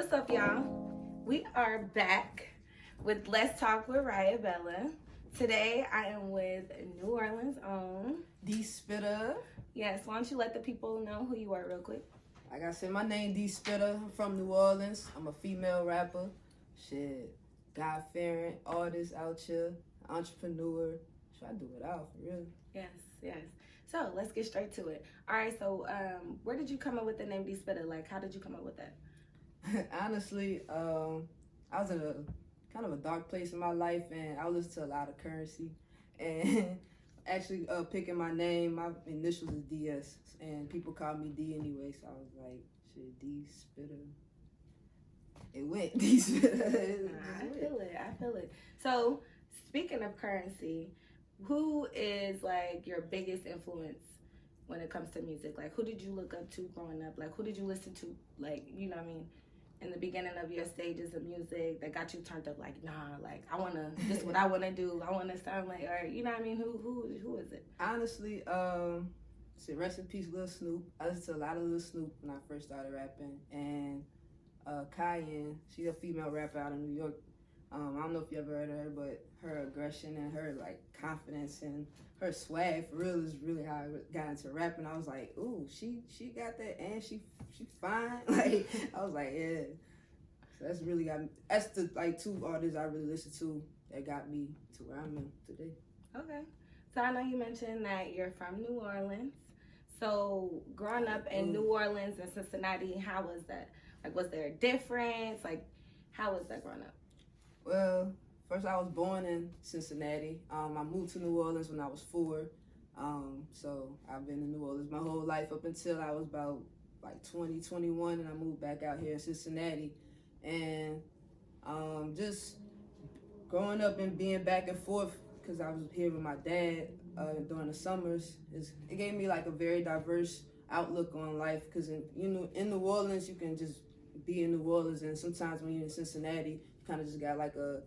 What's up, y'all? We are back with Let's Talk with Riah Bella. Today, I am with New Orleans' own Dee Spitta. Yes, why don't you let the people know who you are real quick? Like I said, my name Dee Spitta. I'm from New Orleans. I'm a female rapper. Shit, God-fearing artist out here, entrepreneur. Should I do it out for real? Yes. So let's get straight to it. All right. So, where did you come up with the name Dee Spitta? Like, how did you come up with that? Honestly, I was in a kind of a dark place in my life, and I listened to a lot of Currency, and actually picking my name, my initials is DS, and people call me D anyway, so I was like, shit, Dee Spitta. It went Dee Spitta. I feel it. So, speaking of Currency, who is like your biggest influence when it comes to music? Like, who did you look up to growing up? Like, who did you listen to? Like, you know what I mean? In the beginning of your stages of music that got you turned up, like, nah, like, this is what I want to do. I want to sound like, or, you know what I mean? Who is it? Honestly, say rest in peace, Lil Snoop. I listened to a lot of Lil Snoop when I first started rapping. And Cayenne, she's a female rapper out of New York. I don't know if you ever heard of her, but her aggression and her, like, confidence and her swag, for real, is really how I got into rapping. I was like, ooh, she got that, and she fine. Like, I was like, yeah. So that's really got me. That's the, like, two artists I really listened to that got me to where I'm in today. Okay. So I know you mentioned that you're from New Orleans. So growing up in New Orleans and Cincinnati, how was that? Like, was there a difference? Like, how was that growing up? Well, first I was born in Cincinnati. I moved to New Orleans when I was 4. So I've been in New Orleans my whole life up until I was about like 20, 21, and I moved back out here in Cincinnati. And just growing up and being back and forth, because I was here with my dad during the summers, it gave me like a very diverse outlook on life. Because in New Orleans, you can just be in New Orleans, and sometimes when you're in Cincinnati, you kind of just got like a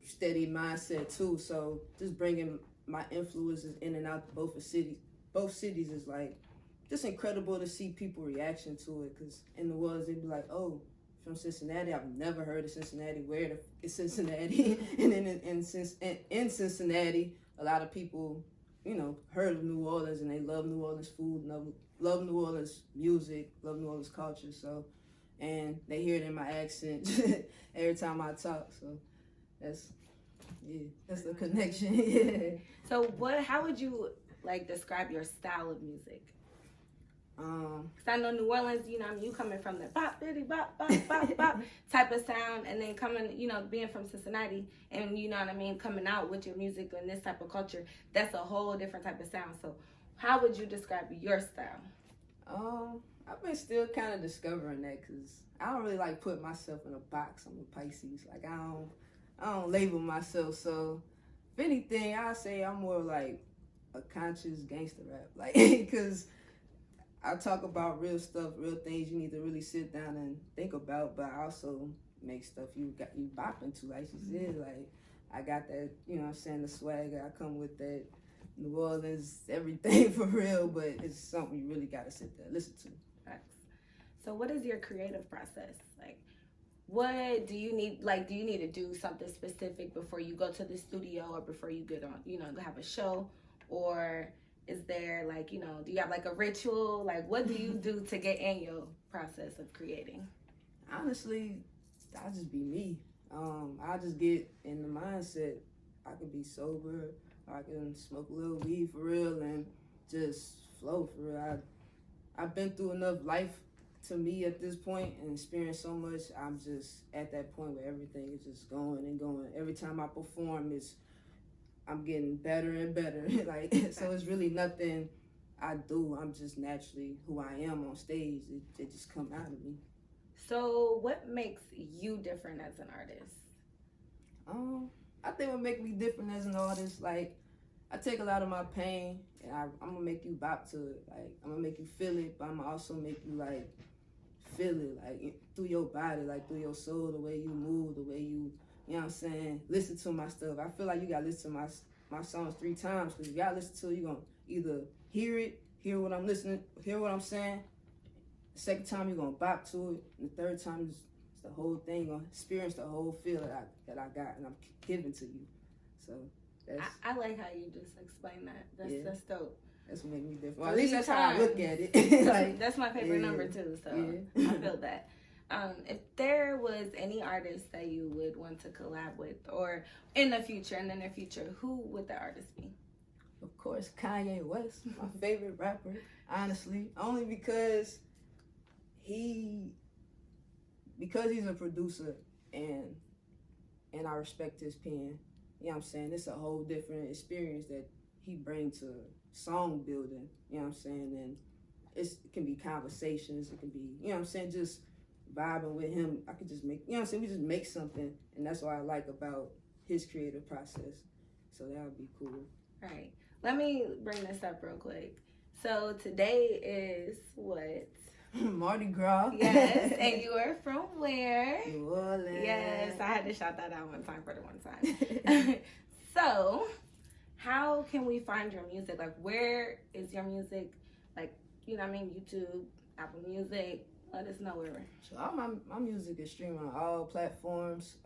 steady mindset too. So just bringing my influences in and out both cities is like just incredible to see people reaction to it. Because in New Orleans, they'd be like, oh, from Cincinnati, I've never heard of Cincinnati. Where is Cincinnati? And then in Cincinnati, a lot of people, heard of New Orleans, and they love New Orleans food, love New Orleans music, love New Orleans culture. So, and they hear it in my accent every time I talk. So that's the connection. Yeah. So how would you like describe your style of music? Cause I know New Orleans, you coming from the bop, bitty, bop, bop, bop, bop type of sound, and then coming, being from Cincinnati, and you know what I mean, coming out with your music and this type of culture, that's a whole different type of sound. So how would you describe your style? I've been still kind of discovering that, because I don't really like put myself in a box. I'm a Pisces. Like, I don't label myself. So if anything, I say I'm more like a conscious gangster rap, like, because I talk about real stuff, real things you need to really sit down and think about, but I also make stuff you bop into, like she said. Like, I got that, the swagger. I come with that New Orleans, everything for real, but it's something you really got to sit there and listen to. So what is your creative process? Like, what do you need? Like, do you need to do something specific before you go to the studio, or before you get on, have a show? Or is there like, do you have like a ritual? Like, what do you do to get in your process of creating? Honestly, I just be me. I just get in the mindset. I could be sober, or I can smoke a little weed for real and just flow for real. I've been through enough life to me at this point and experienced so much. I'm just at that point where everything is just going and going. Every time I perform, I'm getting better and better. Like, so it's really nothing I do. I'm just naturally who I am on stage. It just come out of me. So what makes you different as an artist? I think what makes me different as an artist, like, I take a lot of my pain and I'm gonna make you bop to it. Like, I'm gonna make you feel it, but I'm gonna also make you like feel it, like through your body, like through your soul, the way you move, the way you know what I'm saying, listen to my stuff. I feel like you gotta listen to my songs 3 times, because you gotta listen to it, you're gonna either hear what I'm saying. The second time you're gonna bop to it, and the third time the whole thing, or experience the whole feel that I got, and I'm giving to you. So that's I like how you just explained that. That's dope. That's what made me different. Well, at least that's how I look at it. Like, that's my favorite number too. So I feel that. If there was any artist that you would want to collab with, or in the near future, who would the artist be? Of course, Kanye West, my favorite rapper, honestly. Only because he's a producer, and I respect his pen. You know what I'm saying? It's a whole different experience that he brings to song building. You know what I'm saying? And it can be conversations. It can be, you know what I'm saying, just vibing with him. I could just make, you know what I'm saying, we just make something. And that's what I like about his creative process. So that would be cool. Right. Let me bring this up real quick. So today is what? Mardi Gras. Yes, and you are from where? New Orleans. Yes, I had to shout that out one time for the one time. So, how can we find your music? Like, where is your music? Like, you know what I mean? YouTube, Apple Music. Let us know where. So all my music is streaming on all platforms.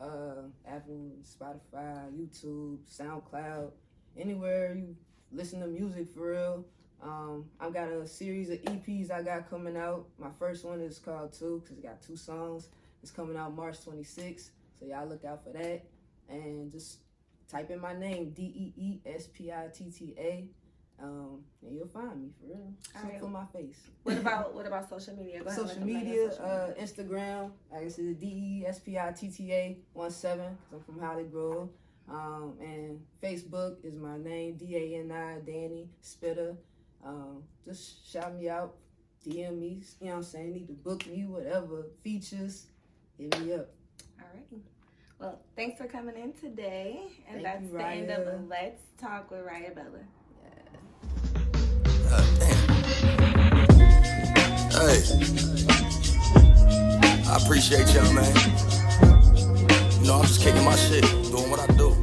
Apple, Spotify, YouTube, SoundCloud. Anywhere you listen to music for real. I got a series of EPs I got coming out. My first one is called 2, because it got 2 songs. It's coming out March 26th, so y'all look out for that. And just type in my name, DeeSpitta, and you'll find me for real. Look for my face. What about social media? Go ahead. Social media, Instagram, like I said, DeeSpitta17, because I'm from Holly Grove. And Facebook is my name, Dani, Danny Spitta. Just shout me out, DM me, you know what I'm saying, need to book me, whatever, features, hit me up. All right. Well, thanks for coming in today. And Thank you, that's the end Riah. of Let's Talk with Riah Bella. Hey, I appreciate y'all, man. You know, I'm just kicking my shit, doing what I do.